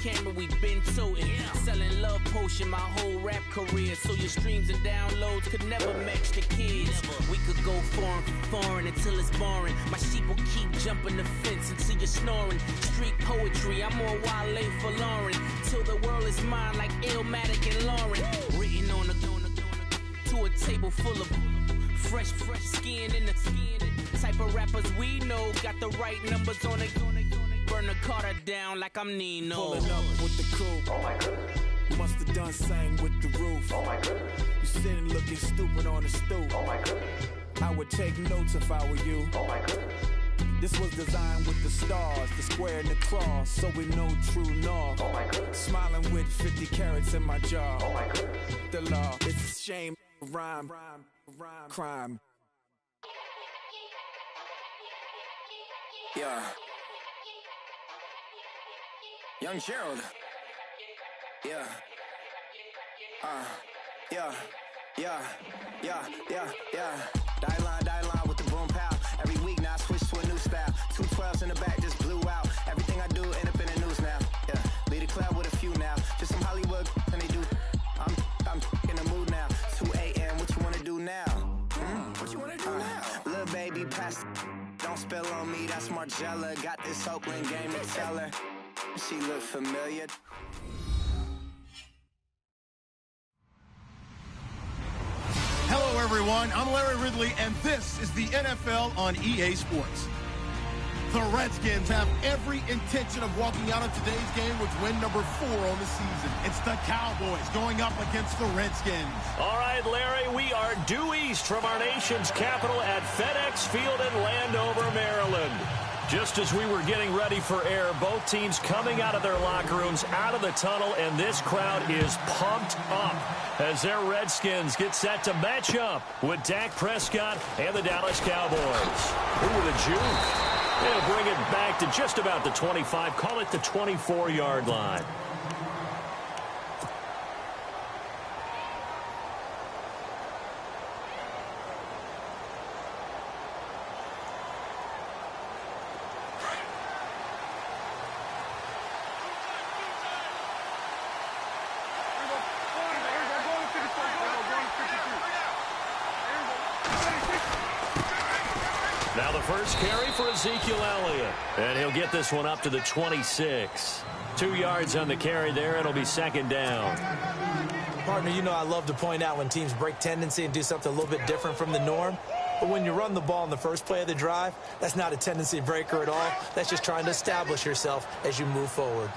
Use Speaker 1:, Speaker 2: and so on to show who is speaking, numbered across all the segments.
Speaker 1: camera, we been toting. Selling love potion my whole rap career. So your streams and downloads could never match the kids. We could go foreign until it's boring. My sheep will keep jumping the fence until you're snoring. Street poetry, I'm more Wale for Lauren. Till the world is mine like Illmatic and Lauren. Written on to a table full of fresh skin in the type of rappers we know. Got the right numbers on it. Burn the Carter down like I'm Nino.
Speaker 2: Pulling up with the crew.
Speaker 3: Oh my goodness.
Speaker 2: Must have done same with the roof.
Speaker 3: Oh my goodness.
Speaker 2: You sitting looking stupid on the stoop.
Speaker 3: Oh my goodness.
Speaker 2: I would take notes if I were you.
Speaker 3: Oh my goodness.
Speaker 2: This was designed with the stars, the square and the cross, so we know true north.
Speaker 3: Oh my goodness.
Speaker 2: Smiling with 50 carats in my jaw.
Speaker 3: Oh my goodness.
Speaker 2: The law, it's a shame, rhyme, crime.
Speaker 4: Yeah. Young Gerald. Yeah. Die line with the boom pow. Every week now I switch to a new style. 212s in the back just blew out. Everything I do end up in the news now. Yeah. Lead a club with a few now. Just some Hollywood and they do. I'm in the mood now. 2 a.m. What you wanna do now? What you wanna do now? Little baby, pass. Don't spill on me. That's Margella. Got this Oakland game to tell her. She look familiar.
Speaker 5: Hello, everyone. I'm Larry Ridley, and this is the NFL on EA Sports. The Redskins have every intention of walking out of today's game with win number 4 on the season. It's the Cowboys going up against the Redskins.
Speaker 6: All right, Larry, we are due east from our nation's capital at FedEx Field in Landover, Maryland. Just as we were getting ready for air, both teams coming out of their locker rooms, out of the tunnel, and this crowd is pumped up as their Redskins get set to match up with Dak Prescott and the Dallas Cowboys. Ooh, the juke. They'll bring it back to just about the 25, call it the 24-yard line. Now the first carry for Ezekiel Elliott. And he'll get this one up to the 26. 2 yards on the carry there. It'll be second down.
Speaker 7: Partner, you know I love to point out when teams break tendency and do something a little bit different from the norm. But when you run the ball in the first play of the drive, that's not a tendency breaker at all. That's just trying to establish yourself as you move forward.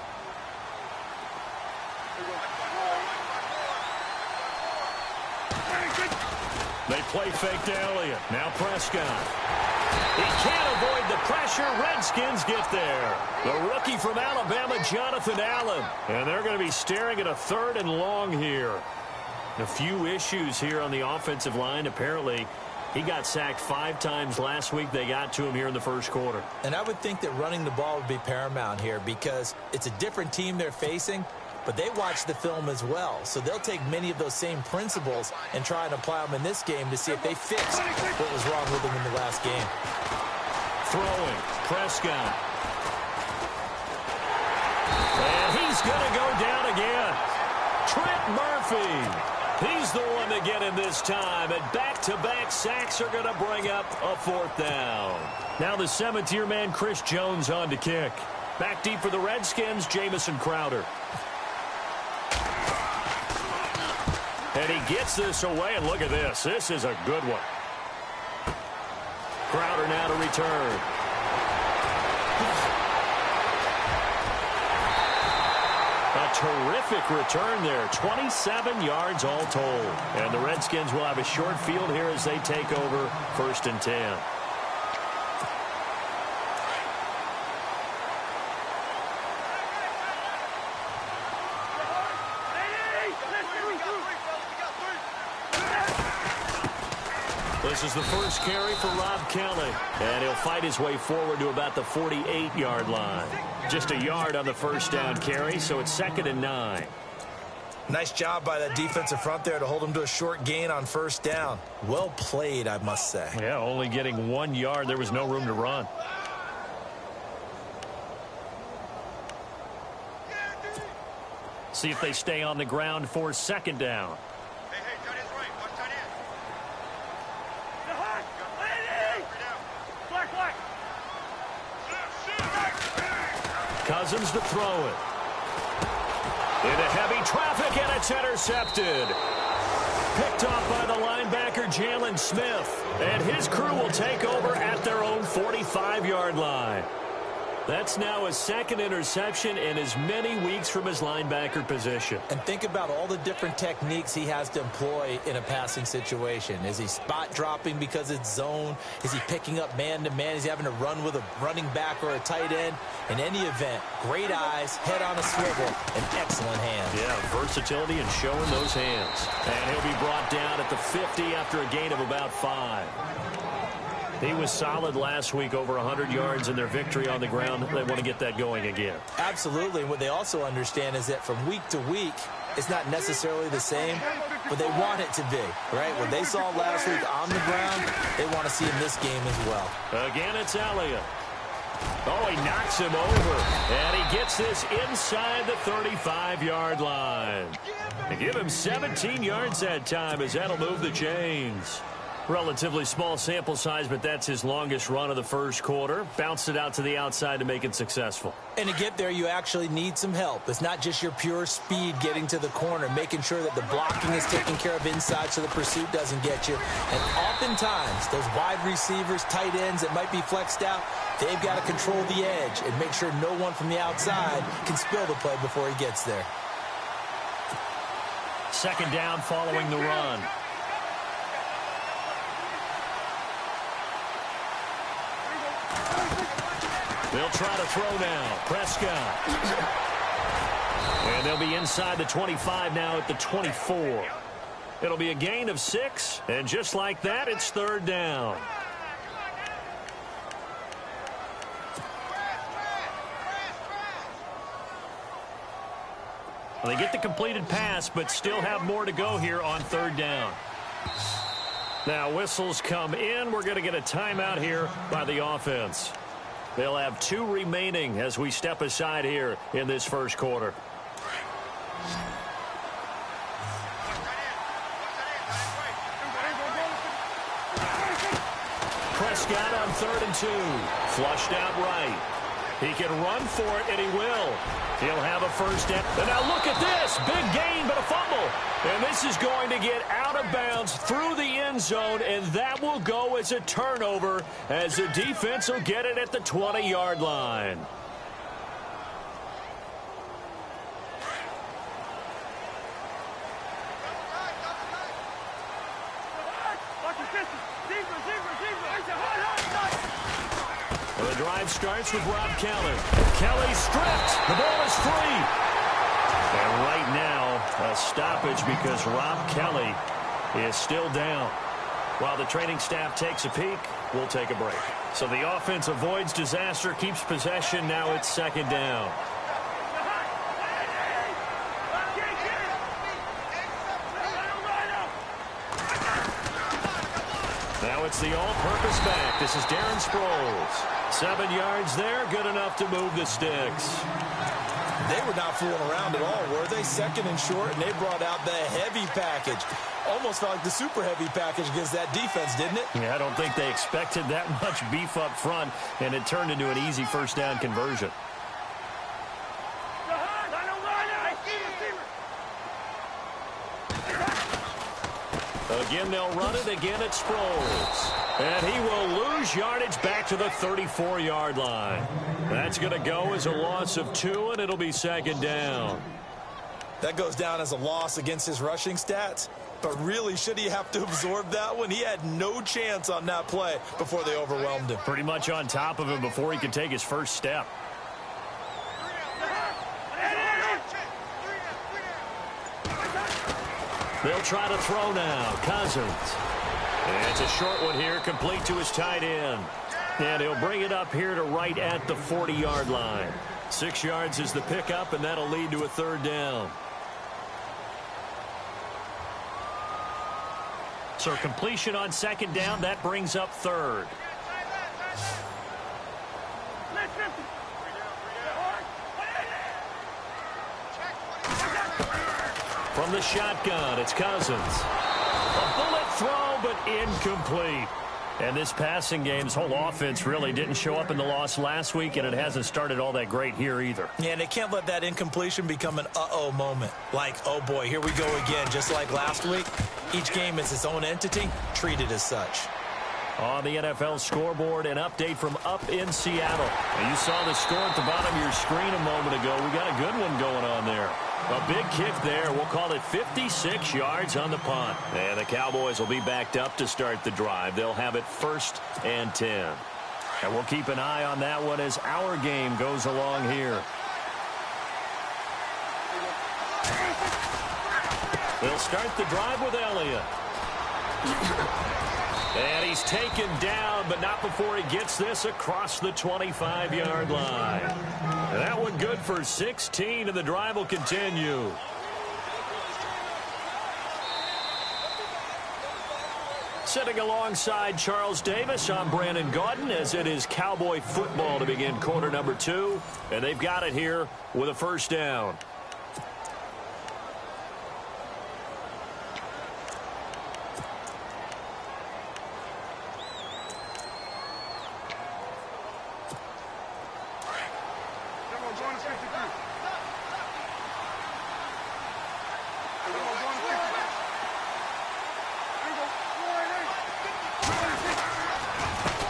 Speaker 6: They play fake to Elliott. Now Prescott. He can't avoid the pressure. Redskins get there. The rookie from Alabama, Jonathan Allen. And they're going to be staring at a 3rd and long here. A few issues here on the offensive line. Apparently, he got sacked 5 times last week. They got to him here in the first quarter.
Speaker 7: And I would think that running the ball would be paramount here because it's a different team they're facing, but they watch the film as well. So they'll take many of those same principles and try and apply them in this game to see if they fixed what was wrong with them in the last game.
Speaker 6: Throwing, Prescott. And he's going to go down again. Trent Murphy. He's the one to get him this time. And back-to-back sacks are going to bring up a 4th down. Now the Cemeteer man, Chris Jones, on to kick. Back deep for the Redskins, Jamison Crowder. And he gets this away, and look at this. This is a good one. Crowder now to return. A terrific return there. 27 yards all told. And the Redskins will have a short field here as they take over 1st and 10. This is the first carry for Rob Kelly. And he'll fight his way forward to about the 48-yard line. Just a yard on the first down carry, so it's 2nd and 9.
Speaker 7: Nice job by that defensive front there to hold him to a short gain on 1st down. Well played, I must say.
Speaker 6: Yeah, only getting 1 yard. There was no room to run. See if they stay on the ground for second down. Cousins to throw it. Into heavy traffic, and it's intercepted. Picked off by the linebacker, Jalen Smith. And his crew will take over at their own 45-yard line. That's now his second interception in as many weeks from his linebacker position.
Speaker 7: And think about all the different techniques he has to employ in a passing situation. Is he spot dropping because it's zone? Is he picking up man-to-man? Is he having to run with a running back or a tight end? In any event, great eyes, head on a swivel, and excellent hands.
Speaker 6: Yeah, versatility and showing those hands. And he'll be brought down at the 50 after a gain of about 5. He was solid last week, over 100 yards in their victory on the ground. They want to get that going again.
Speaker 7: Absolutely. And what they also understand is that from week to week, it's not necessarily the same, but they want it to be, right? What they saw last week on the ground, they want to see in this game as well.
Speaker 6: Again, it's Elliott. Oh, he knocks him over, and he gets this inside the 35-yard line. They give him 17 yards that time, as that'll move the chains. Relatively small sample size, but that's his longest run of the first quarter. Bounced it out to the outside to make it successful.
Speaker 7: And to get there, you actually need some help. It's not just your pure speed getting to the corner, making sure that the blocking is taken care of inside so the pursuit doesn't get you. And oftentimes, those wide receivers, tight ends that might be flexed out, they've got to control the edge and make sure no one from the outside can spill the play before he gets there.
Speaker 6: Second down following the run. They'll try to throw now. Prescott. And they'll be inside the 25 now at the 24. It'll be a gain of 6, and just like that, it's third down. Well, they get the completed pass, but still have more to go here on third down. Now whistles come in. We're going to get a timeout here by the offense. They'll have 2 remaining as we step aside here in this first quarter. Prescott on 3rd and 2. Flushed out right. He can run for it, and he will. He'll have a first down. And now look at this. Big gain, but a fumble. And this is going to get out of bounds through the end zone, and that will go as a turnover as the defense will get it at the 20-yard line. The drive starts with Rob Kelly. Kelly stripped. The ball is free. And right now, a stoppage because Rob Kelly is still down. While the training staff takes a peek, we'll take a break. So the offense avoids disaster, keeps possession. Now it's second down. Now it's the all-purpose back. This is Darren Sproles. 7 yards there, good enough to move the sticks.
Speaker 7: They were not fooling around at all, were they? Second and short, and they brought out the heavy package. Almost felt like the super heavy package against that defense, didn't it?
Speaker 6: Yeah, I don't think they expected that much beef up front, and it turned into an easy first down conversion. Again, they'll run it. Again, it's Sproles. And he will lose yardage back to the 34-yard line. That's going to go as a loss of 2, and it'll be second down.
Speaker 7: That goes down as a loss against his rushing stats. But really, should he have to absorb that one? He had no chance on that play before they overwhelmed him.
Speaker 6: Pretty much on top of him before he could take his first step. They'll try to throw now. Cousins. And it's a short one here, complete to his tight end. And he'll bring it up here to right at the 40-yard line. 6 yards is the pickup, and that'll lead to a third down. So completion on second down, that brings up third. From the shotgun, it's Cousins. A bullet throw, but incomplete. And this passing game's whole offense really didn't show up in the loss last week, and it hasn't started all that great here either.
Speaker 7: Yeah, and they can't let that incompletion become an uh-oh moment. Like, oh boy, here we go again, just like last week. Each game is its own entity, treated as such.
Speaker 6: On the NFL scoreboard, an update from up in Seattle. And you saw the score at the bottom of your screen a moment ago. We got a good one going on there. A big kick there. We'll call it 56 yards on the punt. And the Cowboys will be backed up to start the drive. They'll have it 1st and 10. And we'll keep an eye on that one as our game goes along here. They'll start the drive with Elliott. And he's taken down, but not before he gets this across the 25-yard line. And that one good for 16, and the drive will continue. Sitting alongside Charles Davis, I'm Brandon Gaudin, as it is Cowboy football to begin quarter number 2. And they've got it here with a 1st down.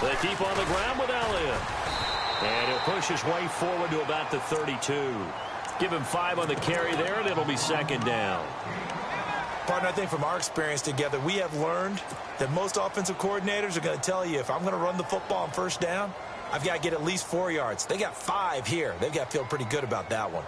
Speaker 6: They keep on the ground with Elliott. And he'll push his way forward to about the 32. Give him 5 on the carry there, and it'll be 2nd down.
Speaker 7: Partner, I think from our experience together, we have learned that most offensive coordinators are going to tell you, if I'm going to run the football on 1st down, I've got to get at least 4 yards. They got 5 here. They've got to feel pretty good about that one.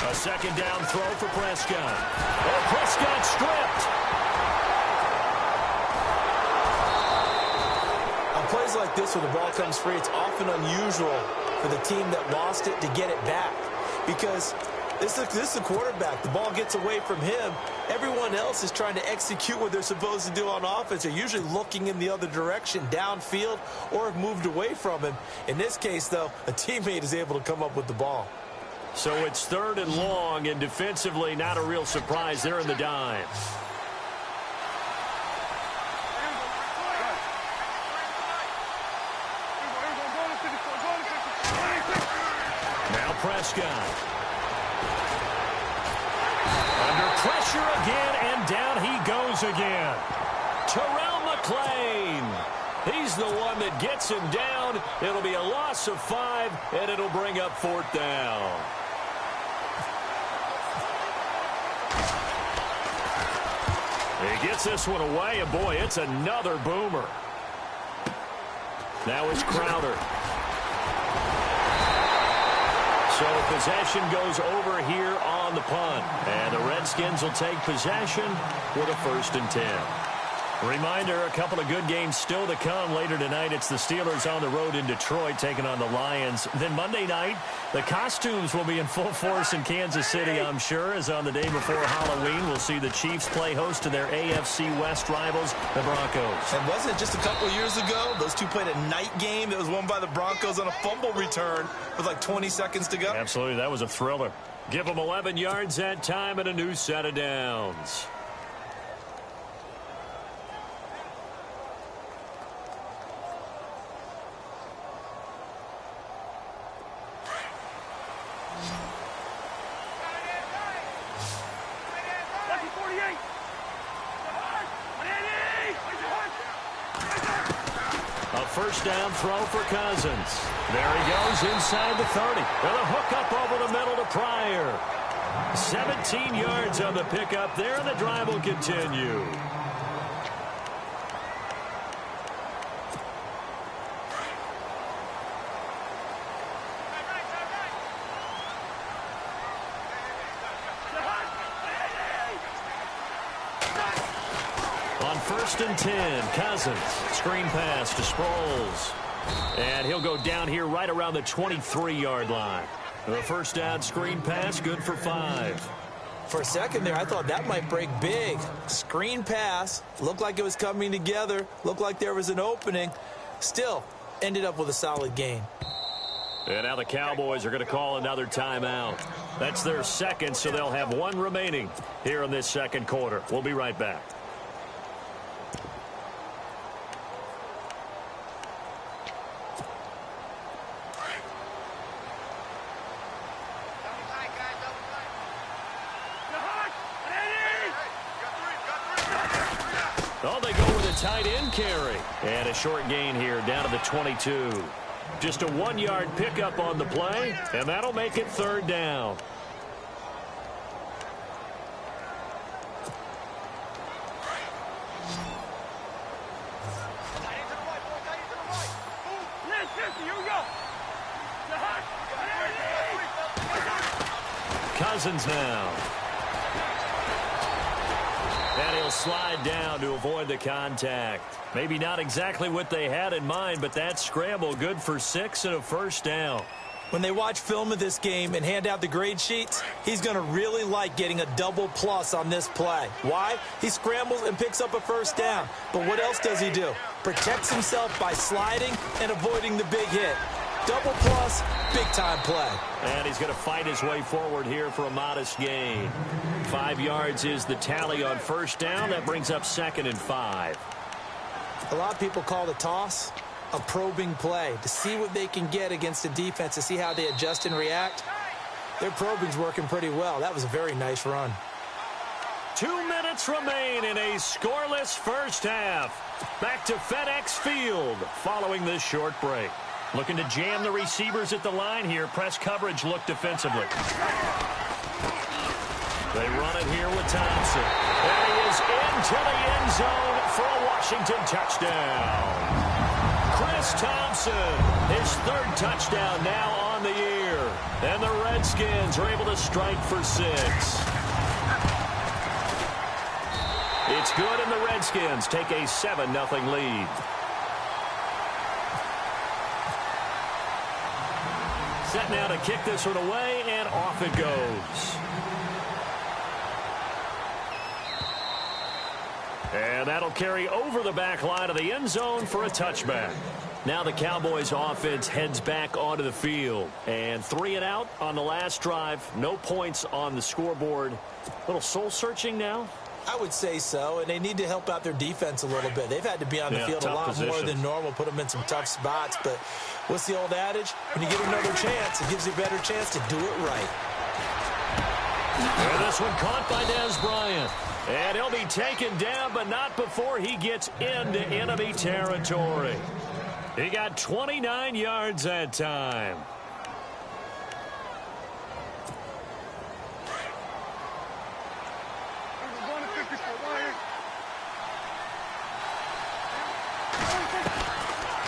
Speaker 6: A 2nd down throw for Prescott. Oh, Prescott stripped.
Speaker 7: On plays like this where the ball comes free, it's often unusual for the team that lost it to get it back. Because this is the quarterback. The ball gets away from him. Everyone else is trying to execute what they're supposed to do on offense. They're usually looking in the other direction, downfield, or have moved away from him. In this case, though, a teammate is able to come up with the ball.
Speaker 6: So it's 3rd and long, and defensively not a real surprise. They're in the dime. Now Prescott. Under pressure again, and down he goes again. Terrell McClain. He's the one that gets him down. It'll be a loss of 5, and it'll bring up 4th down. He gets this one away, and boy, it's another boomer. Now it's Crowder. So possession goes over here on the punt. And the Redskins will take possession with a 1st and 10. Reminder, a couple of good games still to come. Later tonight, it's the Steelers on the road in Detroit taking on the Lions. Then Monday night, the costumes will be in full force in Kansas City, I'm sure, as on the day before Halloween, we'll see the Chiefs play host to their AFC West rivals, the Broncos.
Speaker 7: And wasn't it just a couple years ago, those two played a night game that was won by the Broncos on a fumble return with like 20 seconds to go?
Speaker 6: Absolutely, that was a thriller. Give them 11 yards that time and a new set of downs. First down throw for Cousins. There he goes inside the 30. With a hook up over the middle to Pryor. 17 yards on the pickup there, and the drive will continue. On 1st and 10, Cousins. Screen pass to Sproles. And he'll go down here right around the 23-yard line. The first down screen pass, good for 5.
Speaker 7: For a second there, I thought that might break big. Screen pass. Looked like it was coming together. Looked like there was an opening. Still, ended up with a solid gain.
Speaker 6: And now the Cowboys are going to call another timeout. That's their second, so they'll have one remaining here in this second quarter. We'll be right back. Oh, they go with a tight end carry. And a short gain here down to the 22. Just a 1-yard pickup on the play, and that'll make it third down. Cousins now. And he'll slide down to avoid the contact. Maybe not exactly what they had in mind, but that scramble good for 6 and a first down.
Speaker 7: When they watch film of this game and hand out the grade sheets, he's going to really like getting a double plus on this play. Why? He scrambles and picks up a first down. But what else does he do? Protects himself by sliding and avoiding the big hit. Double plus, big-time play.
Speaker 6: And he's going to fight his way forward here for a modest gain. 5 yards is the tally on first down. That brings up 2nd and 5.
Speaker 7: A lot of people call the toss a probing play to see what they can get against the defense, to see how they adjust and react. Their probing's working pretty well. That was a very nice run.
Speaker 6: 2 minutes remain in a scoreless first half. Back to FedEx Field following this short break. Looking to jam the receivers at the line here. Press coverage look defensively. They run it here with Thompson. And he is into the end zone for a Washington touchdown. Chris Thompson, his 3rd touchdown now on the year. And the Redskins are able to strike for 6. It's good, and the Redskins take a 7-0 lead. Set now to kick this one away, and off it goes. And that'll carry over the back line of the end zone for a touchback. Now the Cowboys offense heads back onto the field. And 3 and out on the last drive. No points on the scoreboard. A little soul-searching now?
Speaker 7: I would say so, and they need to help out their defense a little bit. They've had to be on the field a lot more than normal, put them in some tough spots. But what's the old adage? When you get another chance, it gives you a better chance to do it right.
Speaker 6: And this one caught by Dez Bryant. And he'll be taken down, but not before he gets into enemy territory. He got 29 yards that time.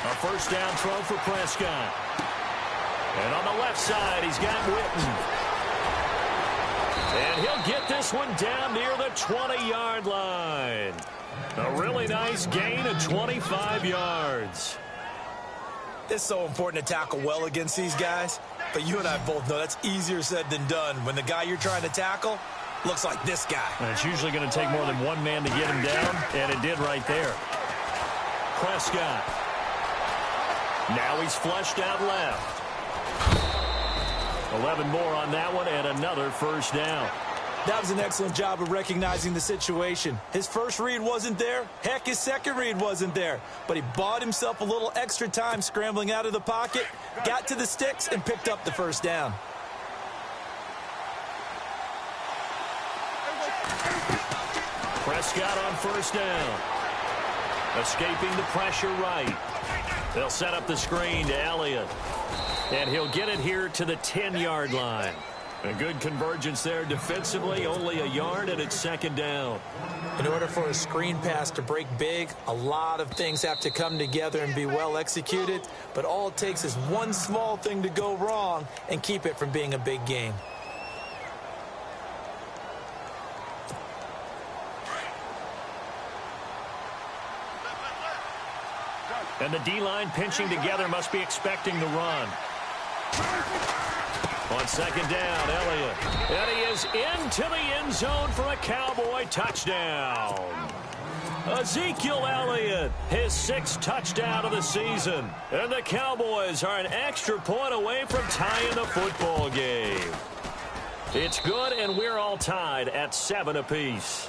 Speaker 6: A first down throw for Prescott. And on the left side, he's got Witten. And he'll get this one down near the 20-yard line. A really nice gain of 25 yards.
Speaker 7: It's so important to tackle well against these guys. But you and I both know that's easier said than done when the guy you're trying to tackle looks like this guy.
Speaker 6: And it's usually going to take more than one man to get him down, and it did right there. Prescott. Now he's flushed out left. 11 more on that one, and another first down.
Speaker 7: That was an excellent job of recognizing the situation. His first read wasn't there. Heck, his second read wasn't there. But he bought himself a little extra time scrambling out of the pocket, got to the sticks, and picked up the first down.
Speaker 6: Prescott on first down. Escaping the pressure right. They'll set up the screen to Elliott. And he'll get it here to the 10-yard line. A good convergence there defensively, only a yard, and it's second down.
Speaker 7: In order for a screen pass to break big, a lot of things have to come together and be well executed. But all it takes is one small thing to go wrong and keep it from being a big game.
Speaker 6: And the D-line pinching together must be expecting the run. On second down, Elliott. And he is into into the end zone for a Cowboy touchdown. Ezekiel Elliott, his 6th touchdown of the season. And the Cowboys are an extra point away from tying the football game. It's good, and we're all tied at 7 apiece.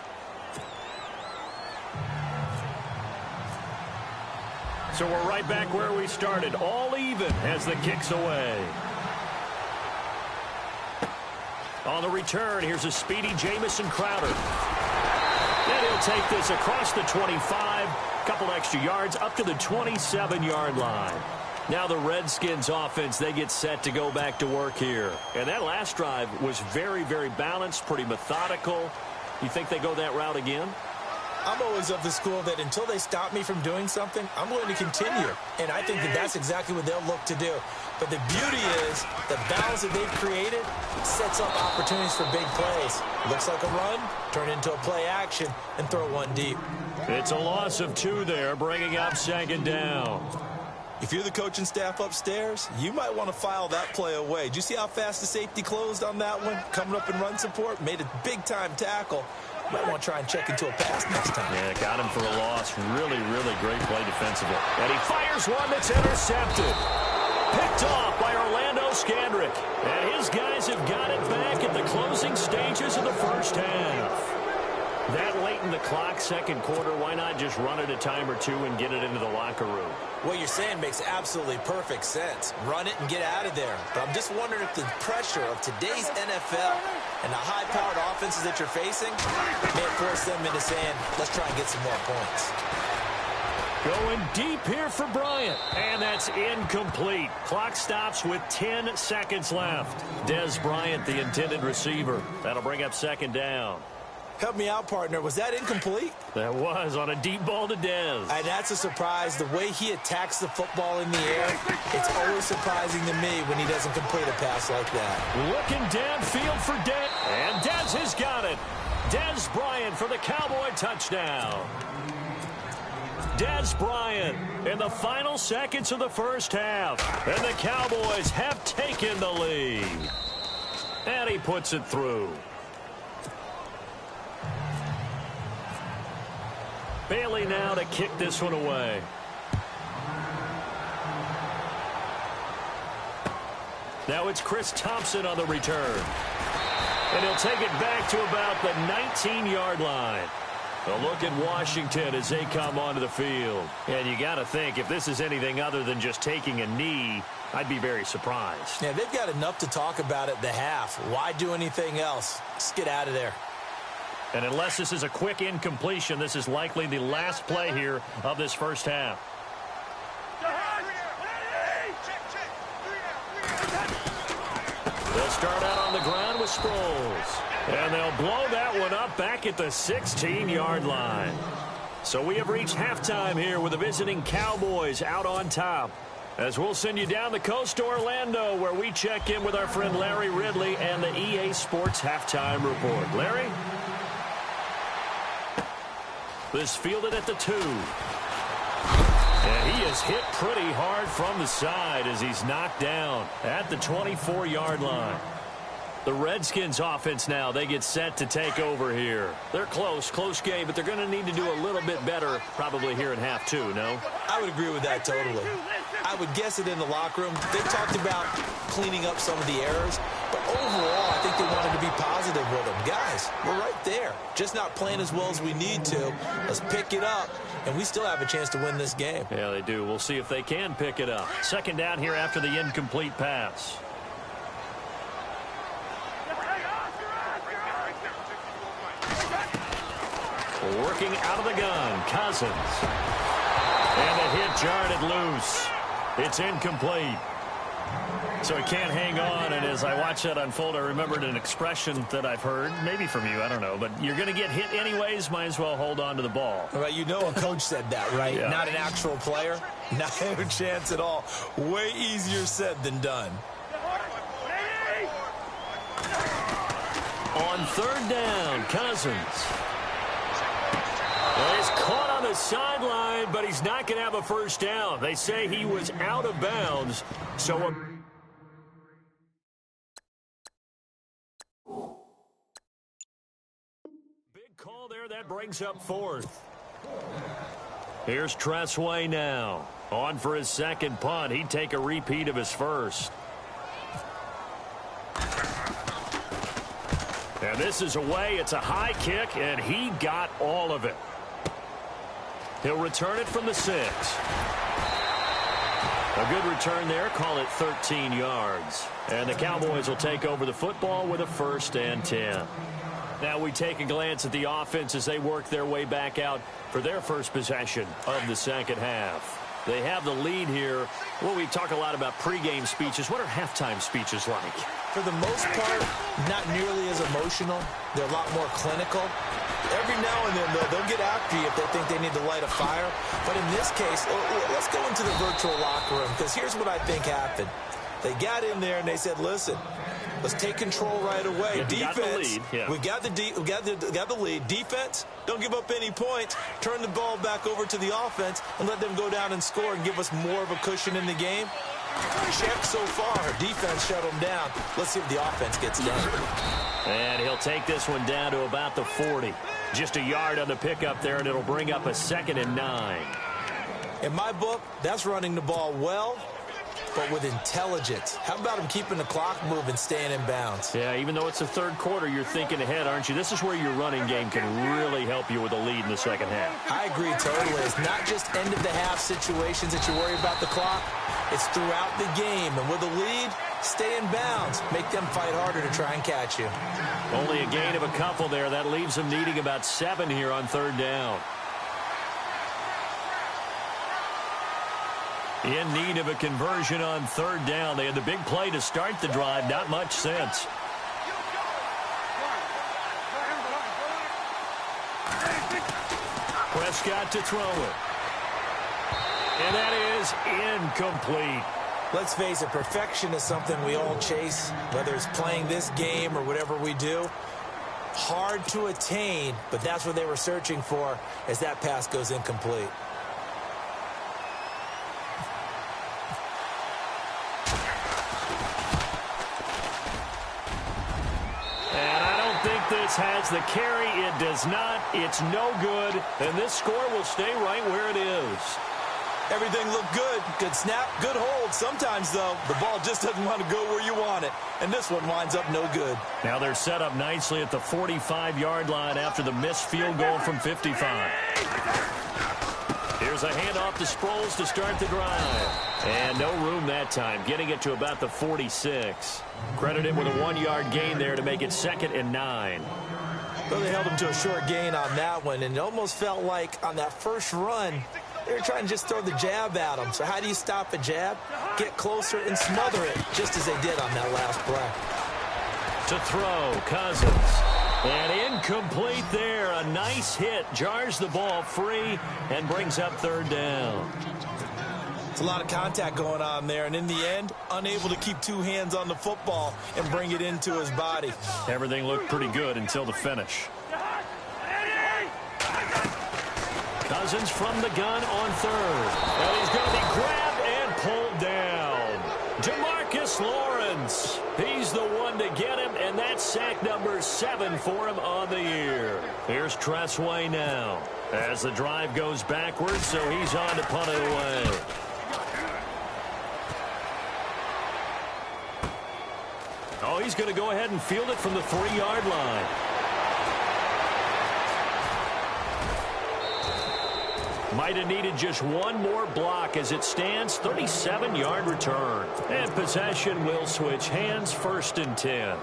Speaker 6: So we're right back where we started, all even as the kick's away. On the return, here's a speedy Jamison Crowder. And he'll take this across the 25, couple extra yards, up to the 27-yard line. Now the Redskins offense, they get set to go back to work here. And that last drive was very, very balanced, pretty methodical. You think they go that route again?
Speaker 7: I'm always of the school that until they stop me from doing something, I'm going to continue. And I think that that's exactly what they'll look to do. But the beauty is the balance that they've created sets up opportunities for big plays. Looks like a run, turn into a play action, and throw one deep.
Speaker 6: It's a loss of 2 there, bringing up 2nd down.
Speaker 7: If you're the coaching staff upstairs, you might want to file that play away. Did you see how fast the safety closed on that one? Coming up in run support, made a big-time tackle. You might want to try and check into a pass next time.
Speaker 6: Yeah, got him for a loss. Really, really great play defensively. And he fires one that's intercepted. Picked off by Orlando Scandrick. And his guys have got it back at the closing stages of the first half. That late in the clock, 2nd quarter, why not just run it a time or 2 and get it into the locker room?
Speaker 7: What you're saying makes absolutely perfect sense. Run it and get out of there. But I'm just wondering if the pressure of today's NFL and the high-powered offenses that you're facing may force them into saying, let's try and get some more points.
Speaker 6: Going deep here for Bryant. And that's incomplete. Clock stops with 10 seconds left. Dez Bryant, the intended receiver. That'll bring up 2nd down.
Speaker 7: Help me out, partner. Was that incomplete?
Speaker 6: That was on a deep ball to Dez.
Speaker 7: And that's a surprise. The way he attacks the football in the air, it's always surprising to me when he doesn't complete a pass like that.
Speaker 6: Looking downfield for Dez. And Dez has got it. Dez Bryant for the Cowboy touchdown. Dez Bryant in the final seconds of the first half. And the Cowboys have taken the lead. And he puts it through. Bailey now to kick this one away. Now it's Chris Thompson on the return. And he'll take it back to about the 19-yard line. A look at Washington as they come onto the field. And you got to think, if this is anything other than just taking a knee, I'd be very surprised.
Speaker 7: Yeah, they've got enough to talk about at the half. Why do anything else? Just get out of there.
Speaker 6: And unless this is a quick incompletion, this is likely the last play here of this first half. They'll start out on the ground with Sproles. And they'll blow that one up back at the 16-yard line. So we have reached halftime here with the visiting Cowboys out on top. As we'll send you down the coast to Orlando, where we check in with our friend Larry Ridley and the EA Sports Halftime Report. Larry? This fielded at the 2. And he is hit pretty hard from the side as he's knocked down at the 24-yard line. The Redskins offense now, they get set to take over here. They're close game, but they're going to need to do a little bit better probably here in half 2, no?
Speaker 7: I would agree with that totally. I would guess it in the locker room. They talked about cleaning up some of the errors, but overall, I think they wanted to be positive with them. Guys, we're right there. Just not playing as well as we need to. Let's pick it up, and we still have a chance to win this game.
Speaker 6: Yeah, they do. We'll see if they can pick it up. 2nd down here after the incomplete pass. Working out of the gun, Cousins. And the hit jarred it loose. It's incomplete. So he can't hang on, and as I watch that unfold, I remembered an expression that I've heard, maybe from you, I don't know, but you're going to get hit anyways, might as well hold on to the ball.
Speaker 7: Well, you know a coach said that, right?
Speaker 6: Yeah.
Speaker 7: Not an actual player. Not a chance at all. Way easier said than done.
Speaker 6: On 3rd down, Cousins. Well, he's caught on the sideline, but he's not going to have a first down. They say he was out of bounds, so call there. That brings up fourth. Here's Tressway now. On for his second punt. He'd take a repeat of his first. And this is away. It's a high kick, and he got all of it. He'll return it from the 6. A good return there. Call it 13 yards. And the Cowboys will take over the football with a 1st and 10. Now we take a glance at the offense as they work their way back out for their first possession of the second half. They have the lead here. Well, we talk a lot about pregame speeches. What are halftime speeches like?
Speaker 7: For the most part, not nearly as emotional. They're a lot more clinical. Every now and then, they'll get after you if they think they need to light a fire. But in this case, let's go into the virtual locker room, because here's what I think happened. They got in there and they said, listen, let's take control right away. Defense, we got the lead. Defense, don't give up any points. Turn the ball back over to the offense and let them go down and score and give us more of a cushion in the game. Check so far. Defense shut them down. Let's see if the offense gets done.
Speaker 6: And he'll take this one down to about the 40. Just a yard on the pickup there, and it'll bring up a 2nd and 9.
Speaker 7: In my book, that's running the ball well, but with intelligence. How about him keeping the clock moving, staying in bounds?
Speaker 6: Yeah, even though it's the third quarter, you're thinking ahead, aren't you? This is where your running game can really help you with a lead in the second half.
Speaker 7: I agree totally. It's not just end-of-the-half situations that you worry about the clock. It's throughout the game. And with a lead, stay in bounds. Make them fight harder to try and catch you.
Speaker 6: Only a gain of a couple there. That leaves them needing about 7 here on 3rd down. In need of a conversion on 3rd down. They had the big play to start the drive. Not much since. Prescott to throw it. And that is incomplete.
Speaker 7: Let's face it, perfection is something we all chase, whether it's playing this game or whatever we do. Hard to attain, but that's what they were searching for as that pass goes incomplete.
Speaker 6: This has the carry. It does not. It's no good. And this score will stay right where it is.
Speaker 7: Everything looked good. Good snap, good hold. Sometimes, though, the ball just doesn't want to go where you want it. And this one winds up no good.
Speaker 6: Now they're set up nicely at the 45-yard line after the missed field goal from 55. Here's a handoff to Sproles to start the drive. And no room that time, getting it to about the 46. Credit him with a 1-yard gain there to make it 2nd and 9.
Speaker 7: Well, they held him to a short gain on that one, and it almost felt like on that first run, they were trying to just throw the jab at him. So how do you stop a jab? Get closer and smother it, just as they did on that last play.
Speaker 6: To throw, Cousins. And incomplete there. A nice hit. Jars the ball free and brings up 3rd down.
Speaker 7: It's a lot of contact going on there, and in the end, unable to keep 2 hands on the football and bring it into his body.
Speaker 6: Everything looked pretty good until the finish. Cousins from the gun on 3rd. And he's going to be grabbed and pulled down. Demarcus Lawrence. He's the one to get him, and that's sack number 7 for him on the year. Here's Tressway now as the drive goes backwards, so he's on to punt it away. Oh, he's going to go ahead and field it from the 3-yard line. Might have needed just one more block as it stands. 37-yard return. And possession will switch hands. 1st and 10.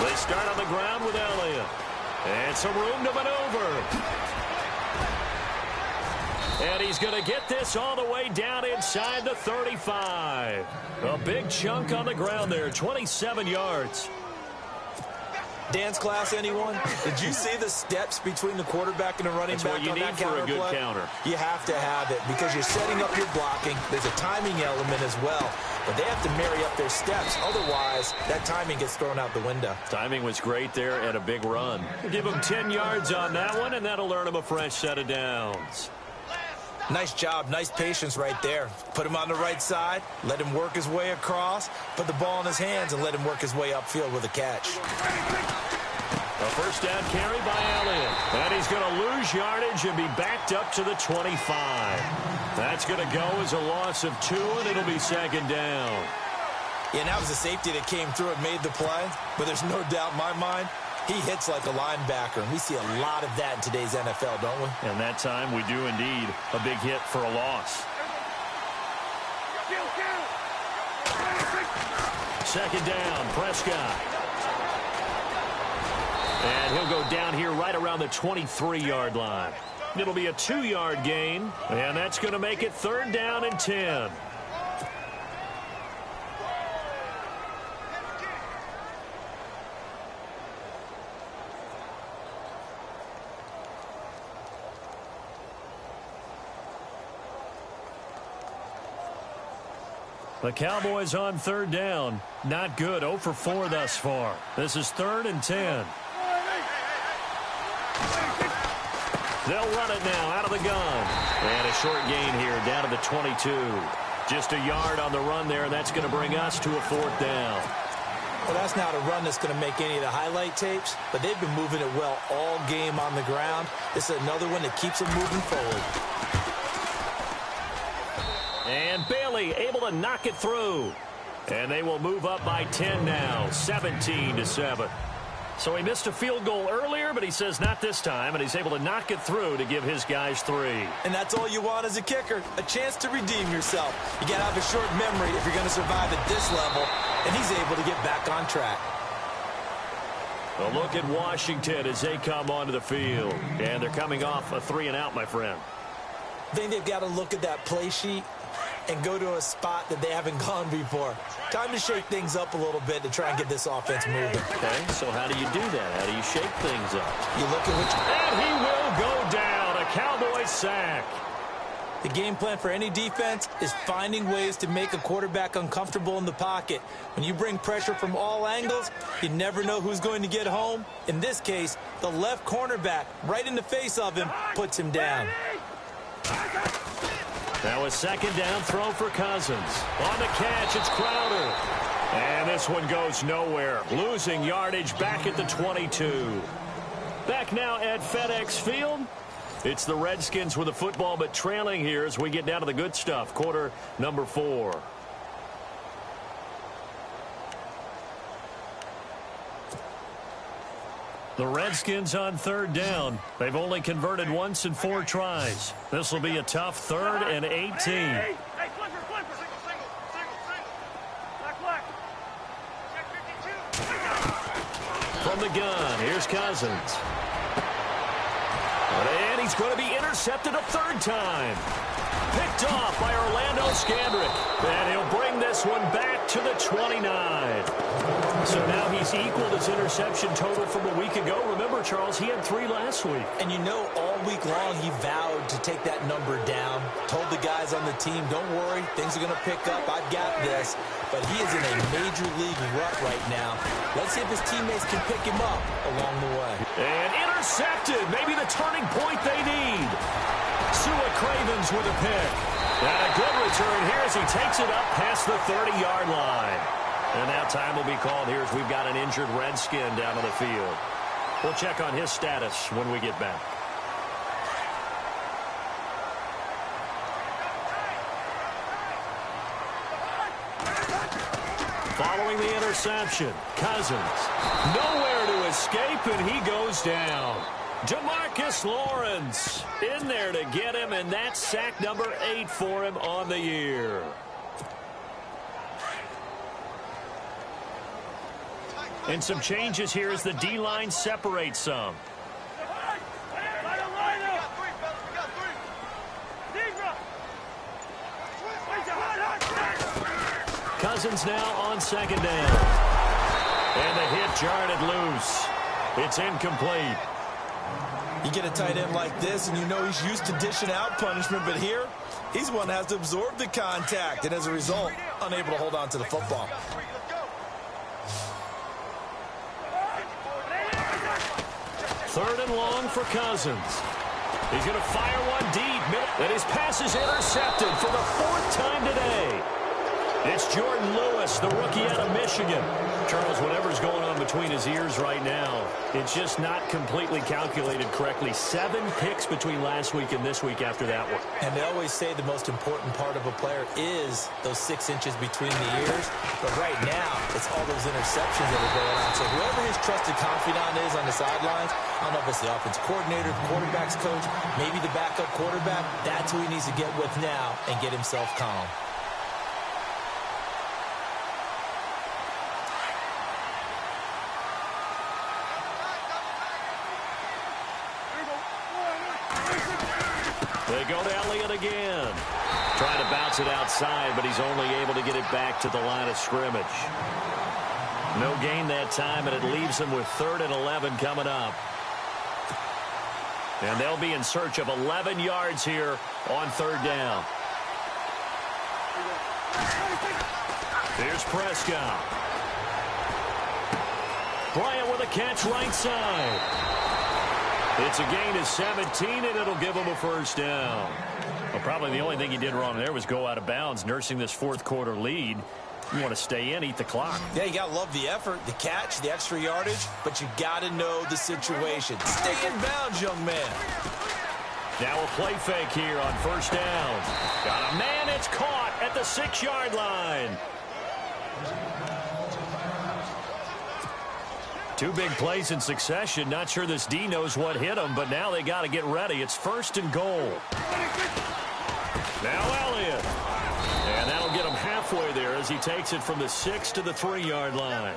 Speaker 6: They start on the ground with Elliott. And some room to maneuver. And he's going to get this all the way down inside the 35. A big chunk on the ground there, 27 yards.
Speaker 7: Dance class, anyone? Did you see the steps between the quarterback and the running back on that counter play? That's what you need for a good counter. You have to have it because you're setting up your blocking. There's a timing element as well. but they have to marry up their steps. Otherwise, that timing gets thrown out the window.
Speaker 6: Timing was great there and a big run. Give him 10 yards on that one, and that'll earn him a fresh set of downs.
Speaker 7: Nice job, nice patience right there. Put him on the right side, let him work his way across, put the ball in his hands, and let him work his way upfield with a catch.
Speaker 6: A first down carry by Elliott. And he's going to lose yardage and be backed up to the 25. That's going to go as a loss of 2, and it'll be second down.
Speaker 7: Yeah, and that was a safety that came through and made the play. But there's no doubt in my mind, he hits like a linebacker, and we see a lot of that in today's NFL, don't we?
Speaker 6: And that time we do indeed. A big hit for a loss. Second down, Prescott. And he'll go down here right around the 23-yard line. It'll be a 2-yard gain, and that's going to make it third down and 10. The Cowboys on third down. Not good. 0 for 4 thus far. This is third and 10. They'll run it now out of the gun. And a short gain here down to the 22. Just a yard on the run there, and that's going to bring us to a fourth down.
Speaker 7: Well, that's not a run that's going to make any of the highlight tapes, but they've been moving it well all game on the ground. This is another one that keeps them moving forward.
Speaker 6: And Bailey able to knock it through. And they will move up by 10 now, 17-7. So he missed a field goal earlier, but he says not this time, and he's able to knock it through to give his guys 3.
Speaker 7: And that's all you want as a kicker, a chance to redeem yourself. You got to have a short memory if you're going to survive at this level, and he's able to get back on track.
Speaker 6: A look at Washington as they come onto the field. And they're coming off a 3-and-out, my friend.
Speaker 7: I think they've got to look at that play sheet and go to a spot that they haven't gone before. Time to shake things up a little bit to try and get this offense moving.
Speaker 6: Okay, so how do you do that? How do you shake things up?
Speaker 7: You look at which...
Speaker 6: And he will go down. A Cowboys sack.
Speaker 7: The game plan for any defense is finding ways to make a quarterback uncomfortable in the pocket. When you bring pressure from all angles, you never know who's going to get home. In this case, the left cornerback, right in the face of him, puts him down.
Speaker 6: Now a second down throw for Cousins. On the catch, it's Crowder. And this one goes nowhere. Losing yardage back at the 22. Back now at FedEx Field. It's the Redskins with the football, but trailing here as we get down to the good stuff. Quarter number 4. The Redskins on third down. They've only converted once in 4 tries. This will be a tough 3rd and 18. From the gun, here's Cousins. And he's going to be intercepted a 3rd time. Picked off by Orlando Scandrick. And he'll bring this one back to the 29. So now he's equaled his interception total from a week ago. Remember, Charles, he had 3 last week.
Speaker 7: And you know, all week long he vowed to take that number down. Told the guys on the team, don't worry, things are going to pick up. I've got this. But he is in a major league rut right now. Let's see if his teammates can pick him up along the way.
Speaker 6: And intercepted. Maybe the turning point they need. Sua Cravens with a pick. And a good return here as he takes it up past the 30-yard line. And now time will be called here as we've got an injured Redskin down on the field. We'll check on his status when we get back. Following the interception, Cousins nowhere to escape, and he goes down. Demarcus Lawrence in there to get him, and that's sack number 8 for him on the year. And some changes here as the D-line separates some. Cousins now on second down. And the hit jarred it loose. It's incomplete.
Speaker 7: You get a tight end like this, and you know he's used to dishing out punishment, but here, he's one that has to absorb the contact, and as a result, unable to hold on to the football.
Speaker 6: Third and long for Cousins. He's going to fire one deep. And his pass is intercepted for the 4th time today. It's Jordan Lewis, the rookie out of Michigan. Charles, whatever's going on between his ears right now, it's just not completely calculated correctly. 7 picks between last week and this week after that one.
Speaker 7: And they always say the most important part of a player is those 6 inches between the ears. But right now, it's all those interceptions that are going on. So whoever his trusted confidant is on the sidelines, I don't know if it's the offensive coordinator, the quarterback's coach, maybe the backup quarterback, that's who he needs to get with now and get himself calm.
Speaker 6: They go to Elliott again. Trying to bounce it outside, but he's only able to get it back to the line of scrimmage. No gain that time, and it leaves him with 3rd and 11 coming up. And they'll be in search of 11 yards here on 3rd down. Here's Prescott. Bryant with a catch right side. It's a gain of 17, and it'll give him a 1st down. Well, probably the only thing he did wrong there was go out of bounds, nursing this 4th quarter lead. You want to stay in, eat the clock.
Speaker 7: Yeah, you got to love the effort, the catch, the extra yardage, but you got to know the situation. Stay in bounds, young man.
Speaker 6: Now a play fake here on 1st down. Got a man, it's caught at the 6-yard line. 2 big plays in succession. Not sure this D knows what hit him, but now they got to get ready. It's 1st and goal. Now Elliott. And that'll get him halfway there as he takes it from the 6 to the 3-yard line.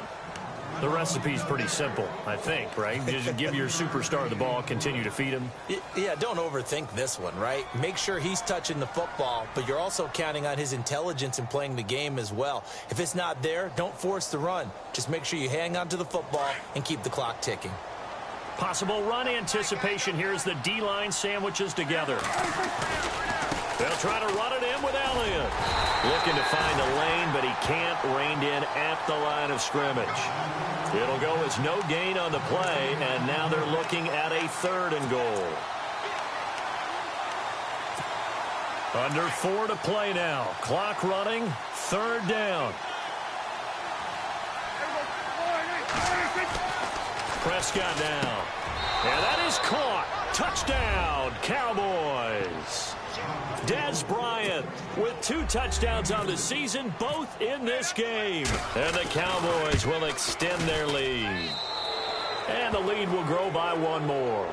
Speaker 6: The recipe's pretty simple, I think, right? Just give your superstar the ball, continue to feed him.
Speaker 7: Yeah, don't overthink this one, right? Make sure he's touching the football, but you're also counting on his intelligence in playing the game as well. If it's not there, don't force the run. Just make sure you hang on to the football and keep the clock ticking.
Speaker 6: Possible run anticipation here as the D-line sandwiches together. They'll try to run it in with Elliott. Looking to find a lane, but he can't. Reined in at the line of scrimmage. It'll go as no gain on the play, and now they're looking at a 3rd and goal. Under 4 to play now. Clock running. 3rd down. Prescott now. And that is caught. Touchdown, Cowboys. Dez Bryant with 2 touchdowns on the season, both in this game. And the Cowboys will extend their lead. And the lead will grow by 1 more.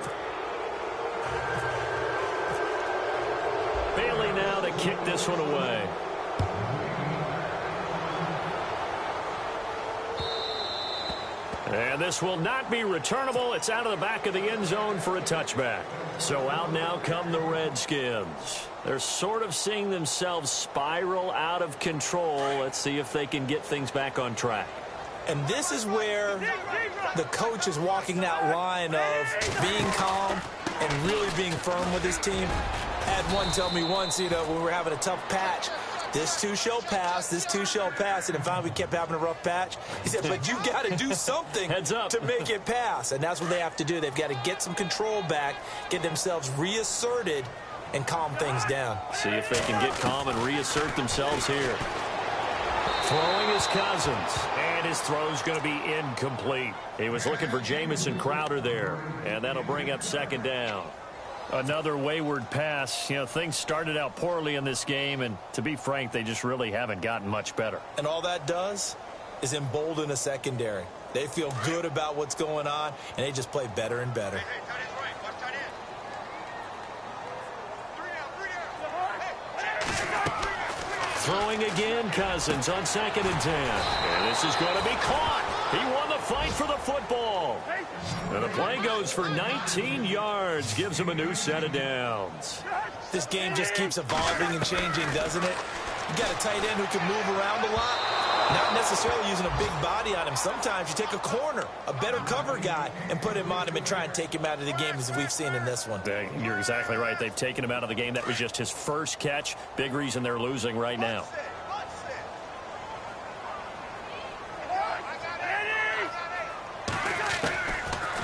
Speaker 6: Bailey now to kick this one away. And this will not be returnable. It's out of the back of the end zone for a touchback. So out now come the Redskins. They're sort of seeing themselves spiral out of control. Let's see if they can get things back on track.
Speaker 7: And this is where the coach is walking that line of being calm and really being firm with his team. Had one tell me once, when we were having a tough patch, this too shall pass, this too shall pass. And finally we kept having a rough patch. He said, but you got to do something
Speaker 6: Heads up.
Speaker 7: to make it pass. And that's what they have to do. They've got to get some control back, get themselves reasserted, and calm things down.
Speaker 6: See if they can get calm and reassert themselves here. Throwing is Cousins. And his throw's going to be incomplete. He was looking for Jamison Crowder there. And that'll bring up 2nd down. Another wayward pass. Things started out poorly in this game, and to be frank, they just really haven't gotten much better.
Speaker 7: And all that does is embolden a secondary. They feel good about what's going on, and they just play better and better.
Speaker 6: Throwing again, Cousins on 2nd and 10. And this is going to be caught. He won the fight for the football. And the play goes for 19 yards. Gives him a new set of downs.
Speaker 7: This game just keeps evolving and changing, doesn't it? You got a tight end who can move around a lot. Not necessarily using a big body on him. Sometimes you take a corner, a better cover guy, and put him on him and try and take him out of the game as we've seen in this one.
Speaker 6: You're exactly right. They've taken him out of the game. That was just his first catch. Big reason they're losing right now.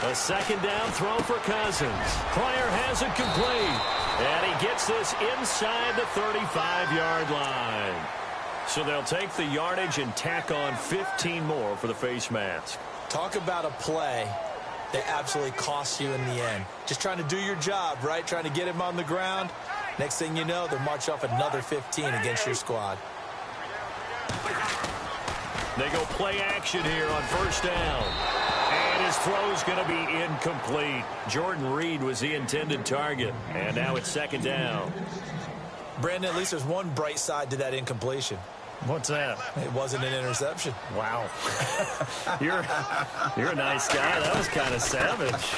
Speaker 6: A second down throw for Cousins. Pryor has it complete. And he gets this inside the 35-yard line. So they'll take the yardage and tack on 15 more for the face mask.
Speaker 7: Talk about a play that absolutely costs you in the end. Just trying to do your job, right? Trying to get him on the ground. Next thing you know, they'll march off another 15 against your squad.
Speaker 6: They go play action here on first down. And his throw's going to be incomplete. Jordan Reed was the intended target. And now it's second down.
Speaker 7: Brandon, at least there's one bright side to that incompletion.
Speaker 6: What's that?
Speaker 7: It wasn't an interception.
Speaker 6: Wow. You're a nice guy. That was kind of savage.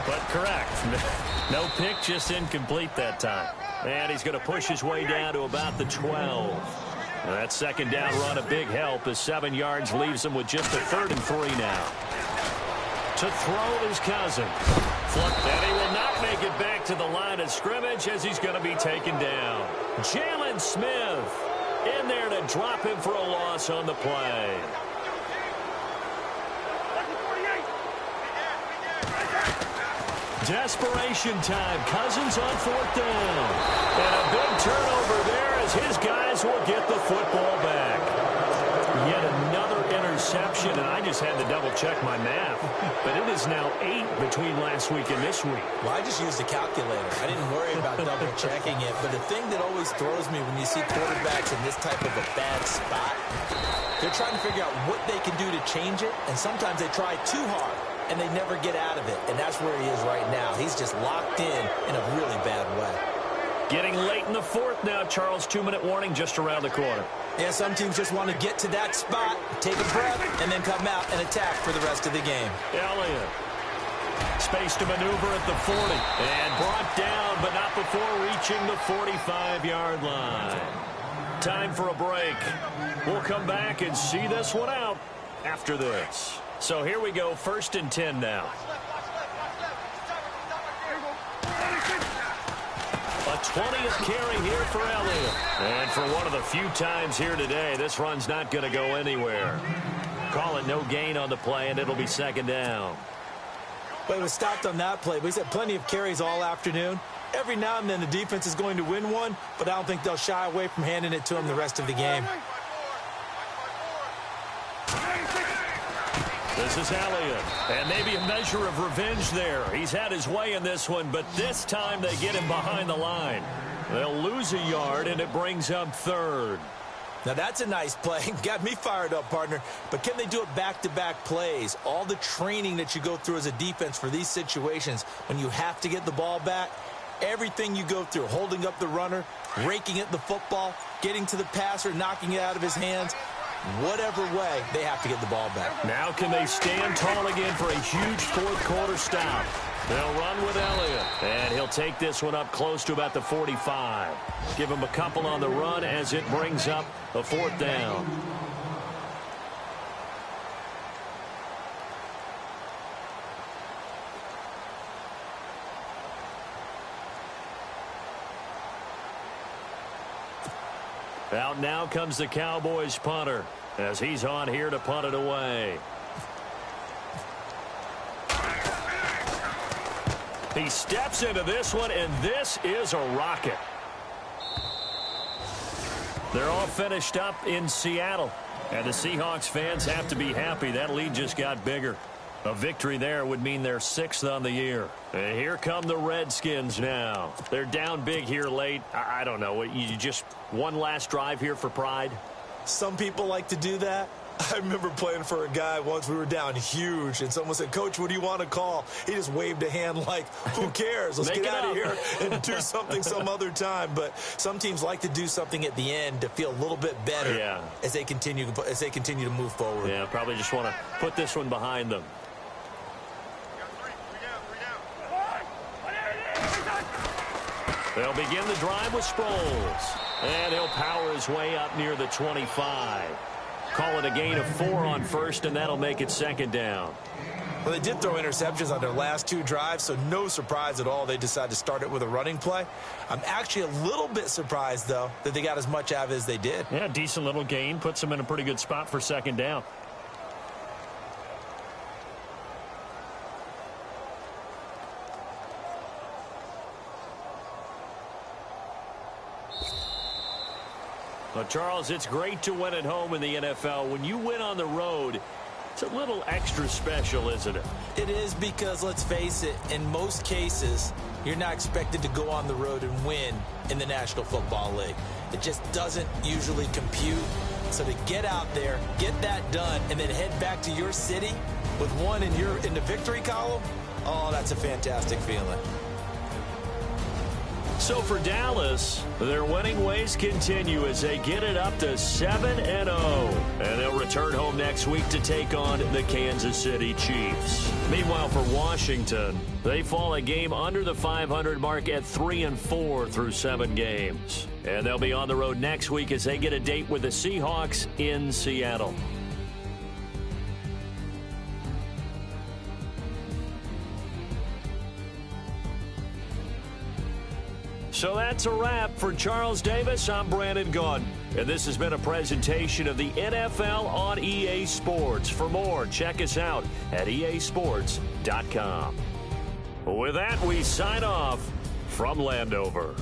Speaker 6: But correct. No pick, just incomplete that time. And he's going to push his way down to about the 12. That second down run a big help as 7 yards leaves him with just a 3rd and 3 now. To throw is Cousins. And he will not make it back to the line of scrimmage as he's going to be taken down. Jalen Smith in there to drop him for a loss on the play. Desperation time. Cousins on 4th down. And a big turnover there as his guys will get the football back. Yet another interception, and I just had to double-check my math. But it is now 8 between last week and this week.
Speaker 7: Well, I just used a calculator. I didn't worry about double-checking it. But the thing that always throws me when you see quarterbacks in this type of a bad spot, they're trying to figure out what they can do to change it, and sometimes they try too hard, and they never get out of it. And that's where he is right now. He's just locked in a really bad way.
Speaker 6: Getting late in the 4th now, Charles. 2-minute warning just around the corner.
Speaker 7: Yeah, some teams just want to get to that spot, take a breath, and then come out and attack for the rest of the game.
Speaker 6: Elliott. Space to maneuver at the 40. And brought down, but not before reaching the 45-yard line. Time for a break. We'll come back and see this one out after this. So here we go, 1st and 10 now. A 20th carry here for Elliott. And for one of the few times here today, this run's not going to go anywhere. Call it no gain on the play, and it'll be second down.
Speaker 7: Well, it was stopped on that play, but he's had plenty of carries all afternoon. Every now and then the defense is going to win one, but I don't think they'll shy away from handing it to him the rest of the game.
Speaker 6: This is Elliott, and maybe a measure of revenge there. He's had his way in this one, but this time they get him behind the line. They'll lose a yard, and it brings up 3rd.
Speaker 7: Now, that's a nice play. Got me fired up, partner. But can they do it back-to-back plays? All the training that you go through as a defense for these situations, when you have to get the ball back, everything you go through, holding up the runner, raking at the football, getting to the passer, knocking it out of his hands, whatever way, they have to get the ball back.
Speaker 6: Now can they stand tall again for a huge 4th quarter stop? They'll run with Elliott, and he'll take this one up close to about the 45. Give him a couple on the run as it brings up a 4th down. Out now comes the Cowboys punter as he's on here to punt it away. He steps into this one, and this is a rocket. They're all finished up in Seattle, and the Seahawks fans have to be happy. That lead just got bigger. A victory there would mean they're 6th on the year. And here come the Redskins now. They're down big here late. I don't know. You just one last drive here for pride?
Speaker 7: Some people like to do that. I remember playing for a guy once. We were down huge, and someone said, "Coach, what do you want to call?" He just waved a hand like, who cares? Let's get out of here and do something some other time. But some teams like to do something at the end to feel a little bit better as they continue to move forward.
Speaker 6: Yeah, probably just want to put this one behind them. They'll begin the drive with Sproles. And he'll power his way up near the 25. Call it a gain of 4 on 1st, and that'll make it second down.
Speaker 7: Well, they did throw interceptions on their last 2 drives, so no surprise at all they decided to start it with a running play. I'm actually a little bit surprised, though, that they got as much out of it as they did.
Speaker 6: Yeah, decent little gain. Puts them in a pretty good spot for second down. Well, Charles, it's great to win at home in the NFL. When you win on the road, it's a little extra special, isn't it?
Speaker 7: It is, because, let's face it, in most cases, you're not expected to go on the road and win in the National Football League. It just doesn't usually compute. So to get out there, get that done, and then head back to your city with one in the victory column, oh, that's a fantastic feeling.
Speaker 6: So for Dallas, their winning ways continue as they get it up to 7-0. And they'll return home next week to take on the Kansas City Chiefs. Meanwhile, for Washington, they fall a game under the 500 mark at 3-4 through 7 games. And they'll be on the road next week as they get a date with the Seahawks in Seattle. So that's a wrap. For Charles Davis, I'm Brandon Gaudin. And this has been a presentation of the NFL on EA Sports. For more, check us out at easports.com. With that, we sign off from Landover.